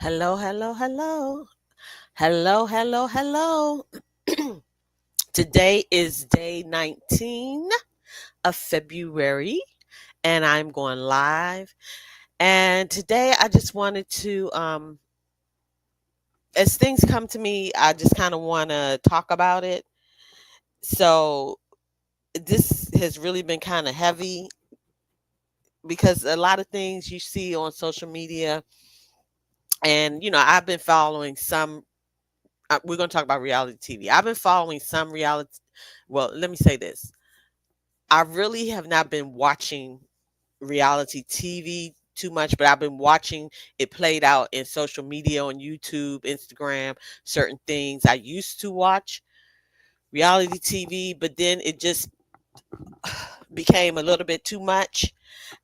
Hello, hello, hello. Hello, hello, hello. Today is day 19 of February, and I'm going live. And today I just wanted to, as things come to me, I just kind of want to talk about it. So this has really been kind of heavy because a lot of things you see on social media, and I've been following some. We're going to talk about reality TV. I've been following some reality. Well, let me say this. I really have not been watching reality TV too much, but I've been watching it played out in social media on YouTube, Instagram, certain things. I used to watch reality TV, but then it just became a little bit too much,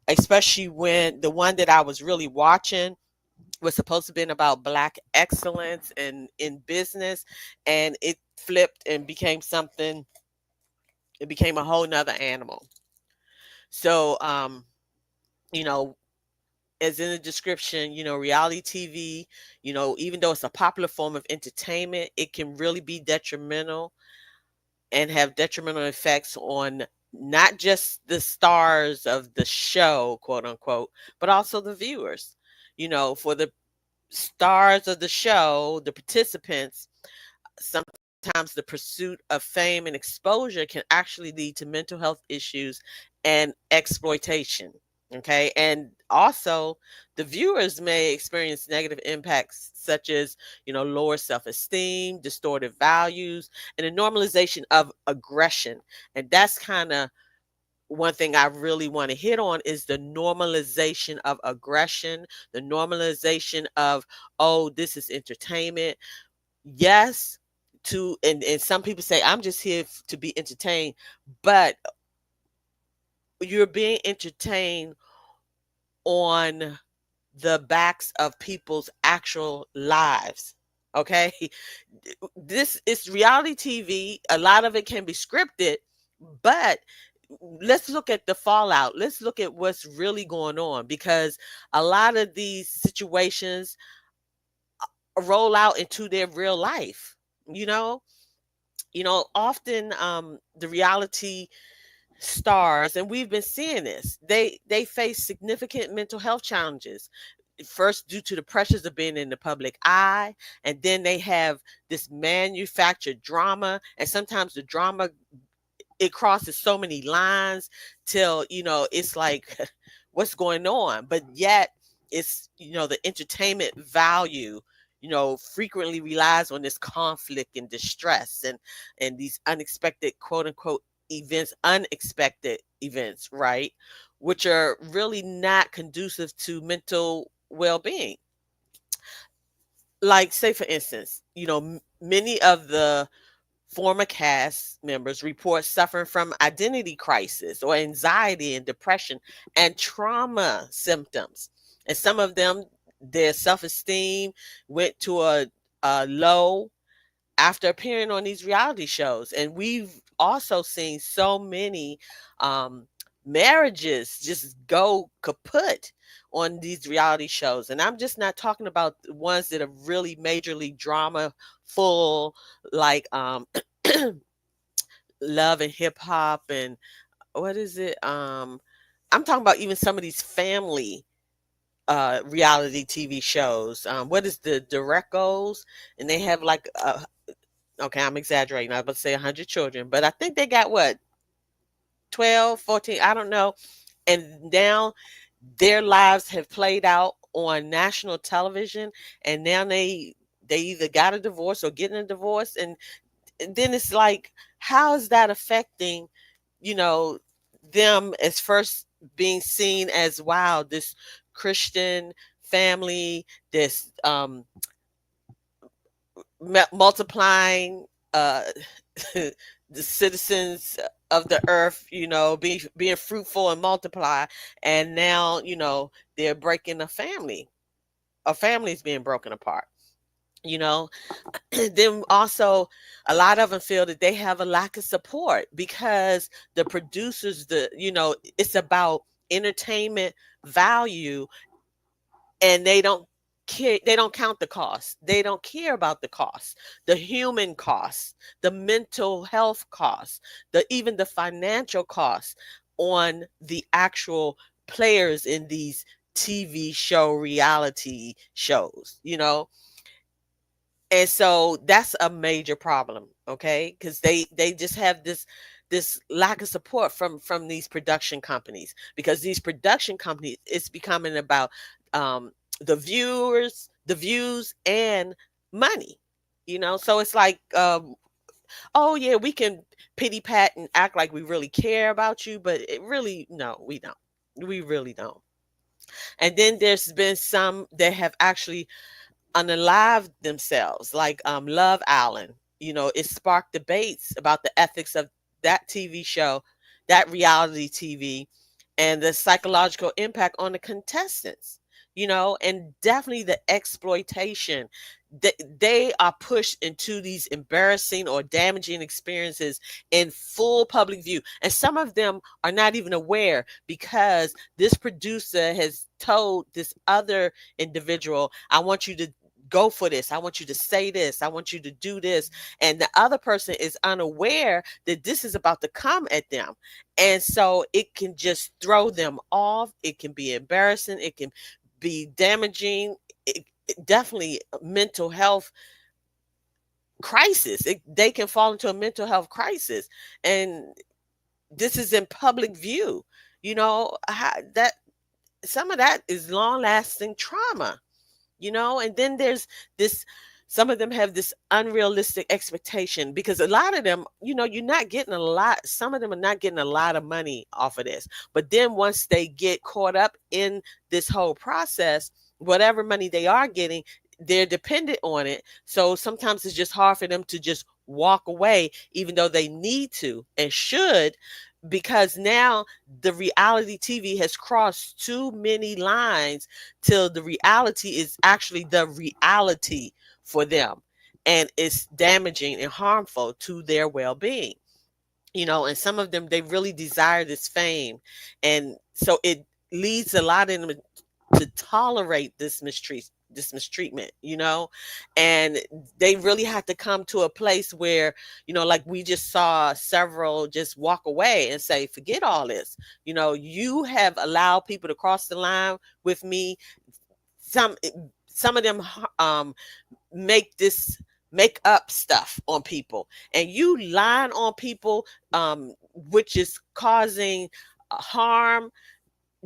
especially when the one that I was really watching was supposed to have been about black excellence and in business, and it flipped and became something. It became a whole nother animal. So you know as in the description, reality TV, even though it's a popular form of entertainment, it can really be detrimental and have detrimental effects on not just the stars of the show, quote unquote, but also the viewers. For the stars of the show, the participants, sometimes the pursuit of fame and exposure can actually lead to mental health issues and exploitation. Okay. And also, the viewers may experience negative impacts such as, lower self esteem, distorted values, and a normalization of aggression. And that's kind of one thing I really want to hit on is the normalization of aggression, the normalization of, oh, this is entertainment. Yes, and some people say I'm just here to be entertained, but you're being entertained on the backs of people's actual lives. Okay? This is reality TV. A lot of it can be scripted, but let's look at the fallout. Let's look at what's really going on, because a lot of these situations roll out into their real life. You know, often the reality stars, and we've been seeing this, they face significant mental health challenges, first due to the pressures of being in the public eye, and then they have this manufactured drama, and sometimes the drama, it crosses so many lines till it's like what's going on, but yet it's the entertainment value frequently relies on this conflict and distress, and these unexpected, quote unquote, events, unexpected events, right, which are really not conducive to mental well-being. Like, say for instance, many of the former cast members report suffering from identity crisis or anxiety and depression and trauma symptoms. And some of them, their self esteem went to a low after appearing on these reality shows. And we've also seen so many um, marriages just go kaput on these reality shows. And I'm just not talking about the ones that are really majorly drama full, like Love and Hip Hop, and what is it? I'm talking about even some of these family reality TV shows. What is the Direcos? And they have like okay, I'm exaggerating. I was about to say 100 children, but I think they got what, 12, 14, I don't know. And now their lives have played out on national television, and now they either got a divorce or getting a divorce, and then it's like, how is that affecting, you know, them as first being seen as, wow, this Christian family, this multiplying the citizens of the earth, being fruitful and multiply, and now they're breaking a family's being broken apart. you know then also, a lot of them feel that they have a lack of support because the producers, it's about entertainment value, and they don't care, they don't count the cost. They don't care about the cost, the human cost, the mental health cost, the even the financial cost on the actual players in these TV show reality shows, and so that's a major problem, okay? Because they just have this lack of support from these production companies, because these production companies, it's becoming about um the viewers, the views, and money. So it's like, oh yeah, we can pity pat and act like we really care about you, but it really, no, we don't. We really don't. And then there's been some that have actually unalive themselves, like Love Island. It sparked debates about the ethics of that TV show, that reality TV, and the psychological impact on the contestants, and definitely the exploitation. They are pushed into these embarrassing or damaging experiences in full public view. And some of them are not even aware, because this producer has told this other individual, I want you to go for this. I want you to say this. I want you to do this. And the other person is unaware that this is about to come at them. And so it can just throw them off. It can be embarrassing. It can be damaging. Definitely mental health crisis. They can fall into a mental health crisis. And this is in public view. That some of that is long lasting trauma. And then there's this, some of them have this unrealistic expectation, because a lot of them, you're not getting a lot, some of them are not getting a lot of money off of this. But then once they get caught up in this whole process, whatever money they are getting, they're dependent on it. So sometimes it's just hard for them to just walk away, even though they need to and should, because now the reality TV has crossed too many lines till the reality is actually the reality for them, and it's damaging and harmful to their well-being. And some of them, they really desire this fame, and so it leads a lot of them to tolerate this mistreatment, and they really have to come to a place where, like we just saw several just walk away and say, forget all this. You have allowed people to cross the line with me. some some of them make this make up stuff on people, and you lying on people, which is causing harm,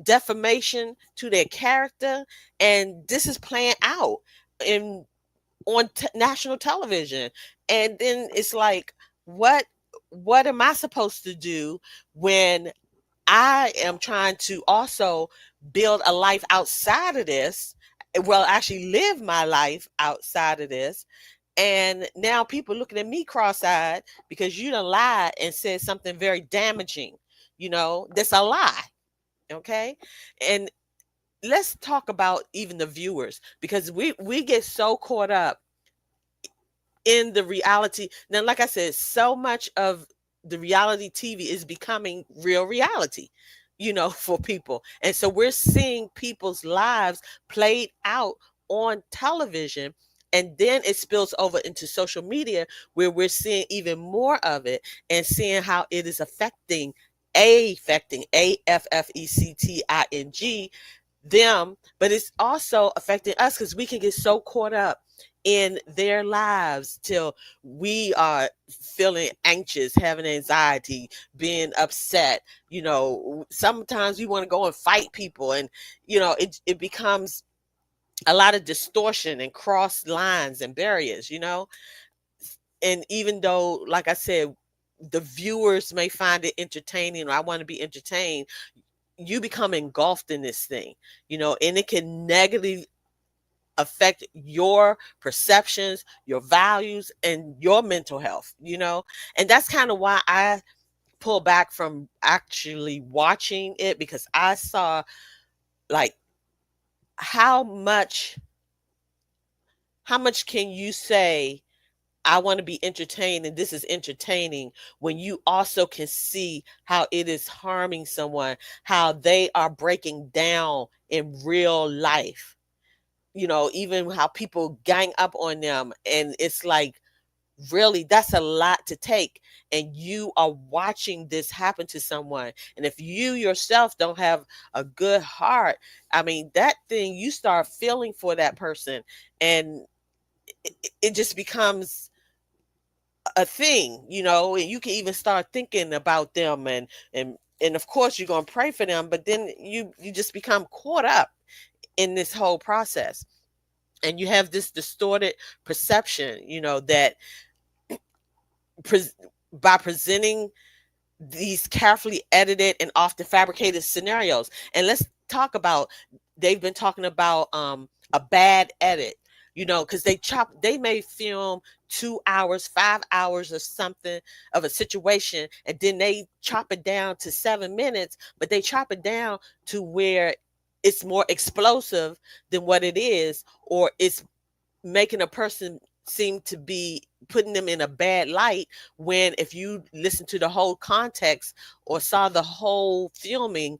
defamation to their character. And this is playing out in on national television. And then it's like, what am I supposed to do when I am trying to also build a life outside of this, well, actually live my life outside of this, and now people looking at me cross-eyed because you done lied and said something very damaging, that's a lie. Okay. And let's talk about even the viewers, because we get so caught up in the reality. Now, like I said, so much of the reality TV is becoming real reality, for people. And so we're seeing people's lives played out on television. And then it spills over into social media, where we're seeing even more of it and seeing how it is affecting affecting them, but it's also affecting us, because we can get so caught up in their lives till we are feeling anxious, having anxiety, being upset. Sometimes we want to go and fight people, and it becomes a lot of distortion and cross lines and barriers. And even though, like I said, the viewers may find it entertaining, or I want to be entertained, you become engulfed in this thing, and it can negatively affect your perceptions, your values, and your mental health, and that's kind of why I pull back from actually watching it, because I saw, like, how much can you say, I want to be entertained and this is entertaining, when you also can see how it is harming someone, how they are breaking down in real life. even how people gang up on them, and it's like, really, that's a lot to take. And you are watching this happen to someone, and if you yourself don't have a good heart, I mean, that thing, you start feeling for that person, and it just becomes a thing, and you can even start thinking about them, and of course you're going to pray for them, but then you just become caught up in this whole process, and you have this distorted perception, that pres by presenting these carefully edited and often fabricated scenarios. And let's talk about, they've been talking about a bad edit, because they may film 2 hours, 5 hours or something of a situation, and then they chop it down to 7 minutes, but they chop it down to where it's more explosive than what it is, or it's making a person seem to be putting them in a bad light, when if you listen to the whole context or saw the whole filming,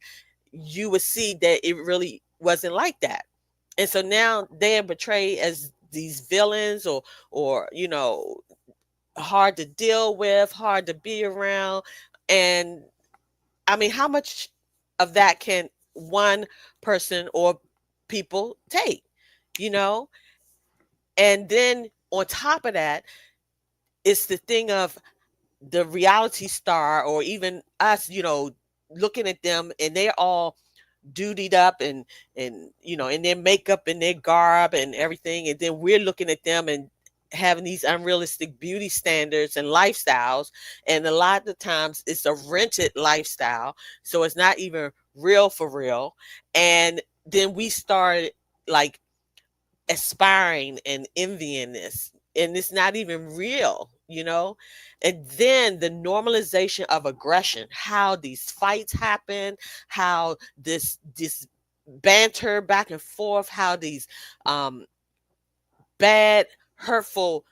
you would see that it really wasn't like that. And so now they are portrayed as these villains, or hard to deal with, hard to be around. And I mean, how much of that can one person or people take, you know and then on top of that, it's the thing of the reality star, or even us, looking at them, and they're all dutied up, and in their makeup and their garb and everything, and then we're looking at them and having these unrealistic beauty standards and lifestyles, and a lot of the times it's a rented lifestyle, so it's not even real for real. And then we start, like, aspiring and envying this, and it's not even real. And then the normalization of aggression, how these fights happen, how this banter back and forth, how these um bad, hurtful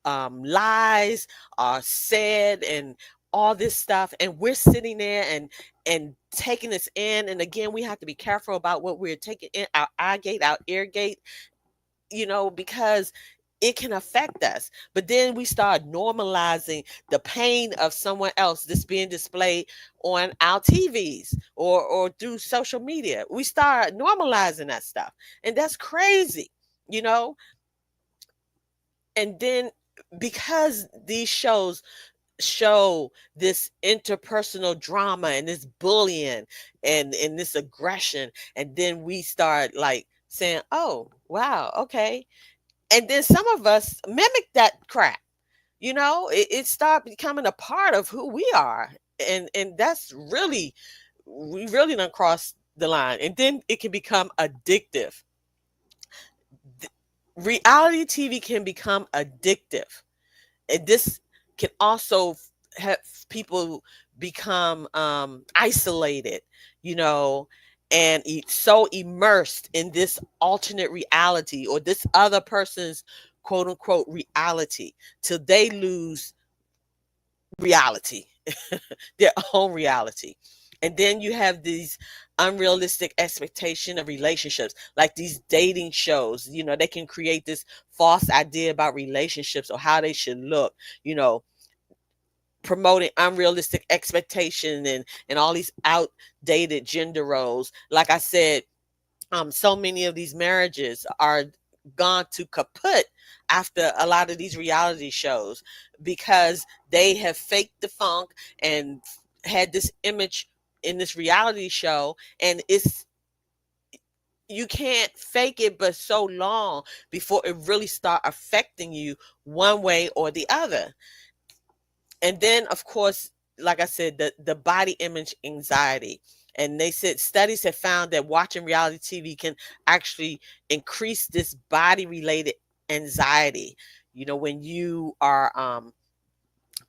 lies are said, and all this stuff, and we're sitting there and taking this in. And again, we have to be careful about what we're taking in, our eye gate, our ear gate, because it can affect us. But then we start normalizing the pain of someone else that's being displayed on our TVs, or through social media. We start normalizing that stuff. And that's crazy, you know? And then, because these shows show this interpersonal drama and this bullying and this aggression, and then we start, like, saying, oh wow, okay. And then some of us mimic that crap. It start becoming a part of who we are. And that's really, we really don't cross the line. And then it can become addictive. Reality TV can become addictive. And this can also have people become isolated, you know, and so immersed in this alternate reality, or this other person's quote unquote reality, till they lose reality, their own reality. And then you have these unrealistic expectation of relationships, like these dating shows. They can create this false idea about relationships, or how they should look, you know, promoting unrealistic expectation, and all these outdated gender roles. Like I said, so many of these marriages are gone to kaput after a lot of these reality shows, because they have faked the funk and had this image in this reality show. And you can't fake it but so long before it really start affecting you one way or the other. And then, of course, like I said, the body image anxiety. And they said studies have found that watching reality TV can actually increase this body related anxiety. When you are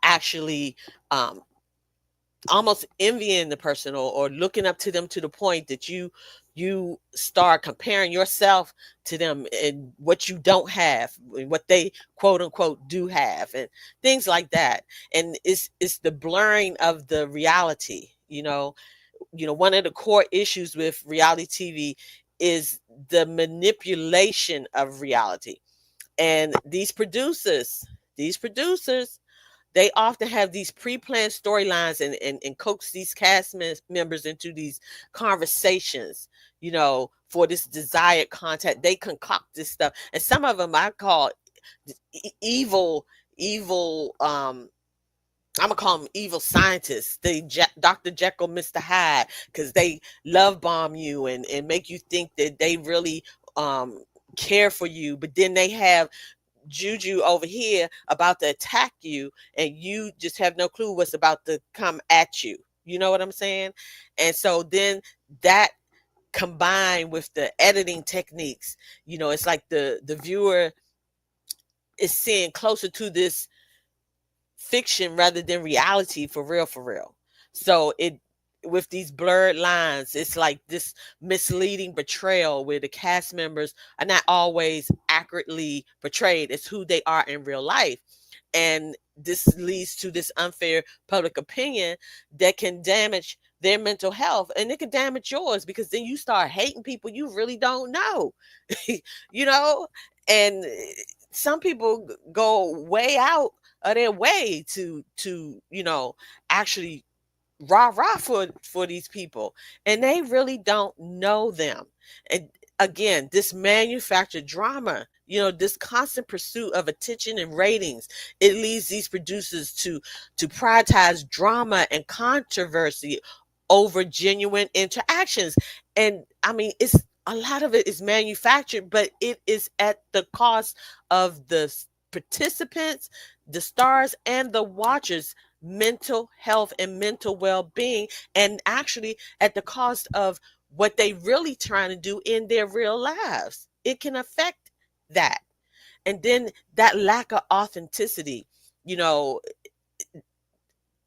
actually um, almost envying the person, or looking up to them, to the point that you start comparing yourself to them, and what you don't have, and what they quote unquote do have, and things like that. And it's the blurring of the reality. One of the core issues with reality TV is the manipulation of reality. And these producers, they often have these pre-planned storylines and coax these members into these conversations, for this desired content. They concoct this stuff. And some of them I call evil, evil, I'm gonna call them evil scientists. Dr. Jekyll, Mr. Hyde, because they love bomb you and make you think that they really um care for you, but then they have juju over here about to attack you, and you just have no clue what's about to come at you. You know what I'm saying? And so then that combined with the editing techniques, it's like the viewer is seeing closer to this fiction rather than reality, for real, for real. So it with these blurred lines, it's like this misleading betrayal where the cast members are not always accurately portrayed as who they are in real life. And this leads to this unfair public opinion that can damage their mental health, and it can damage yours, because then you start hating people you really don't know. you know and some people go way out of their way to actually rah rah for these people, and they really don't know them. And again, this manufactured drama, this constant pursuit of attention and ratings, it leads these producers to prioritize drama and controversy over genuine interactions. And I mean, it's a lot of it is manufactured, but it is at the cost of the participants, the stars, and the watchers mental health and mental well-being, and actually at the cost of what they really trying to do in their real lives. It can affect that. And then that lack of authenticity, you know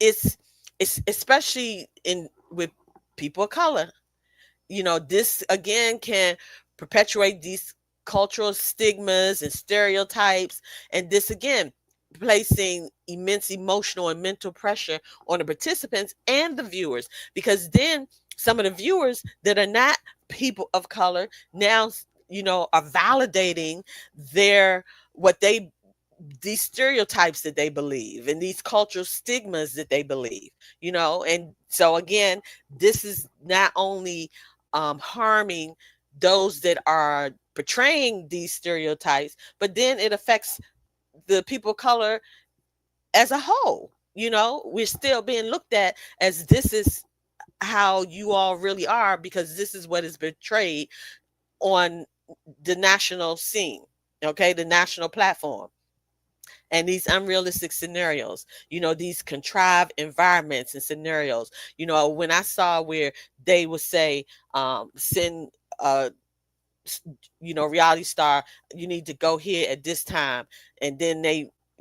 it's especially in with people of color. This again can perpetuate these cultural stigmas and stereotypes, and this again placing immense emotional and mental pressure on the participants and the viewers, because then some of the viewers that are not people of color now are validating their what they these stereotypes that they believe and these cultural stigmas that they believe. And so again, this is not only harming those that are portraying these stereotypes, but then it affects the people of color as a whole. We're still being looked at as this is how you all really are, because this is what is portrayed on the national scene, okay, the national platform. And these unrealistic scenarios, these contrived environments and scenarios. When I saw where they would say, send reality star, you need to go here at this time, and then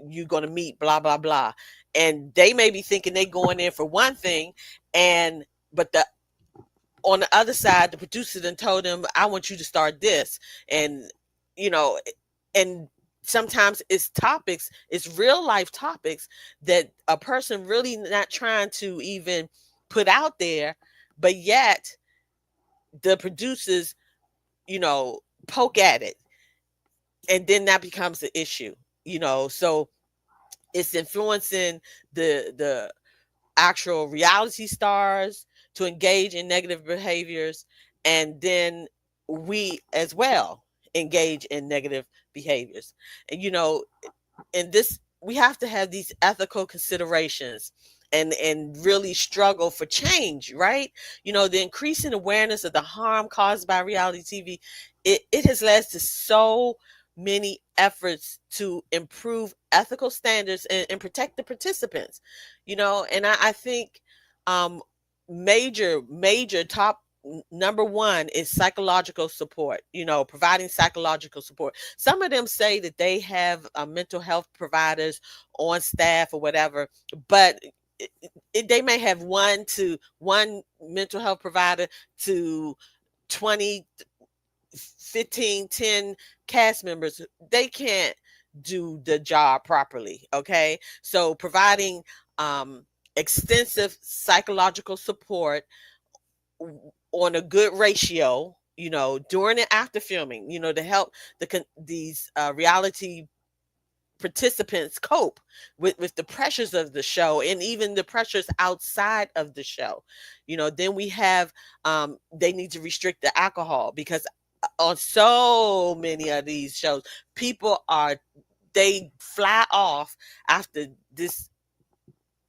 you're going to meet blah blah blah, and they may be thinking they going in for one thing, and but the on the other side, the producer then told them, I want you to start this. And you know and sometimes it's real life topics that a person really not trying to even put out there, but yet the producers poke at it, and then that becomes the issue. So it's influencing the actual reality stars to engage in negative behaviors, and then we as well engage in negative behaviors. And and this we have to have these ethical considerations and really struggle for change, right? The increasing awareness of the harm caused by reality TV, it has led to so many efforts to improve ethical standards and protect the participants. And I think um major top number one is psychological support, providing psychological support. Some of them say that they have mental health providers on staff or whatever, but they may have one mental health provider to 20, 15, 10 cast members. They can't do the job properly. Okay. So providing extensive psychological support on a good ratio, during and after filming, to help these reality participants cope with the pressures of the show and even the pressures outside of the show. Then we have they need to restrict the alcohol because on so many of these shows, people are they fly off after this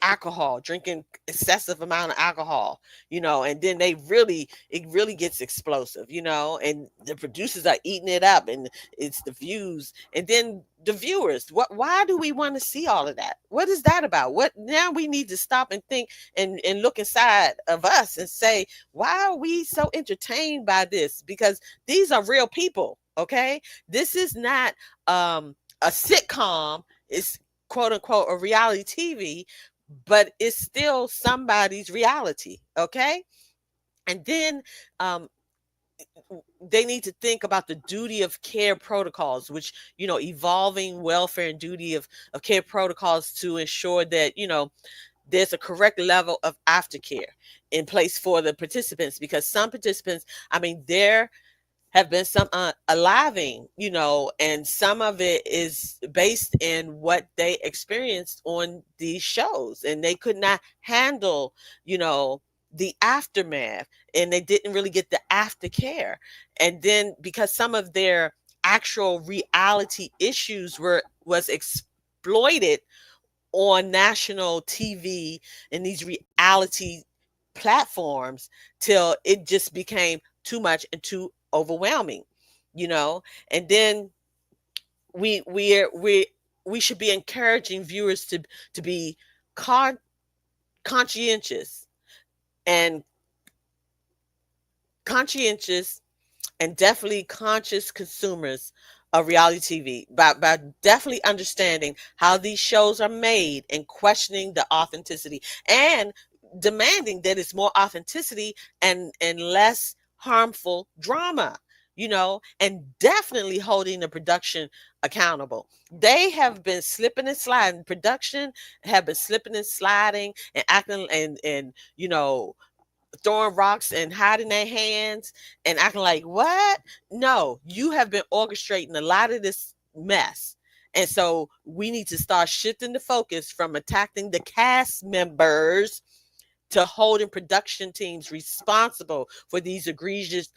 alcohol, drinking excessive amount of alcohol, and then it really gets explosive, and the producers are eating it up, and it's the views, and then the viewers. Why do we want to see all of that? What is that about? What now we need to stop and think and look inside of us and say, why are we so entertained by this? Because these are real people, okay? This is not a sitcom. It's quote unquote a reality TV, but it's still somebody's reality, okay? And then um, they need to think about the duty of care protocols, which, evolving welfare and duty of care protocols to ensure that, there's a correct level of aftercare in place for the participants, because some participants, I mean, there have been some aliving, and some of it is based in what they experienced on these shows, and they could not handle, the aftermath, and they didn't really get the aftercare. And then because some of their actual reality issues was exploited on national TV and these reality platforms till it just became too much and too overwhelming, you know. And then we should be encouraging viewers to be con- conscientious and conscientious and definitely conscious consumers of reality TV by definitely understanding how these shows are made and questioning the authenticity and demanding that it's more authenticity and less harmful drama, and definitely holding the production accountable. They have been slipping and sliding. Production have been slipping and sliding and acting and throwing rocks and hiding their hands and acting like, what? No, you have been orchestrating a lot of this mess. And so we need to start shifting the focus from attacking the cast members to holding production teams responsible for these egregious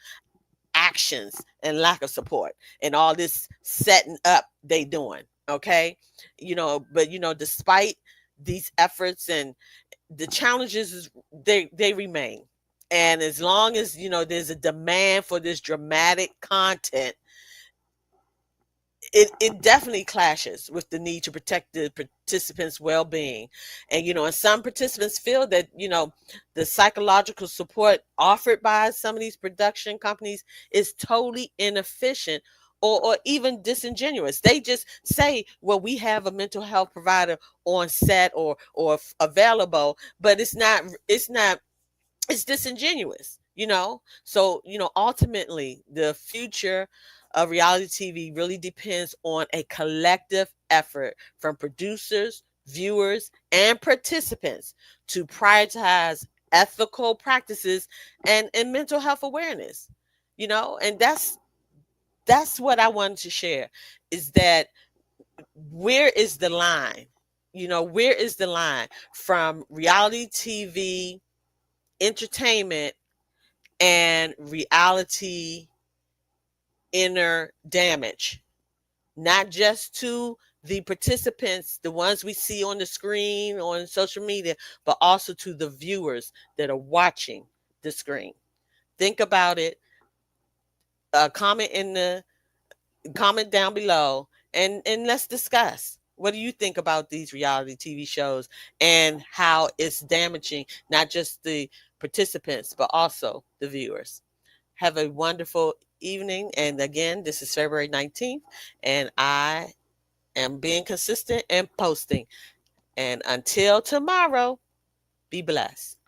actions and lack of support and all this setting up they doing. Okay. But despite these efforts and the challenges they remain. And as long as there's a demand for this dramatic content, it definitely clashes with the need to protect the participants' well-being. And and some participants feel that the psychological support offered by some of these production companies is totally inefficient or even disingenuous. They just say, well, we have a mental health provider on set or available, but it's not it's disingenuous, so ultimately the future of reality TV really depends on a collective effort from producers, viewers, and participants to prioritize ethical practices and mental health awareness. And that's what I wanted to share, is that where is the line, where is the line from reality TV entertainment and reality inner damage, not just to the participants, the ones we see on the screen on social media, but also to the viewers that are watching the screen. Think about it. Comment in the comment down below, and let's discuss. What do you think about these reality TV shows and how it's damaging not just the participants but also the viewers? Have a wonderful evening. And again, this is February 19th, and I am being consistent and posting. And until tomorrow, be blessed.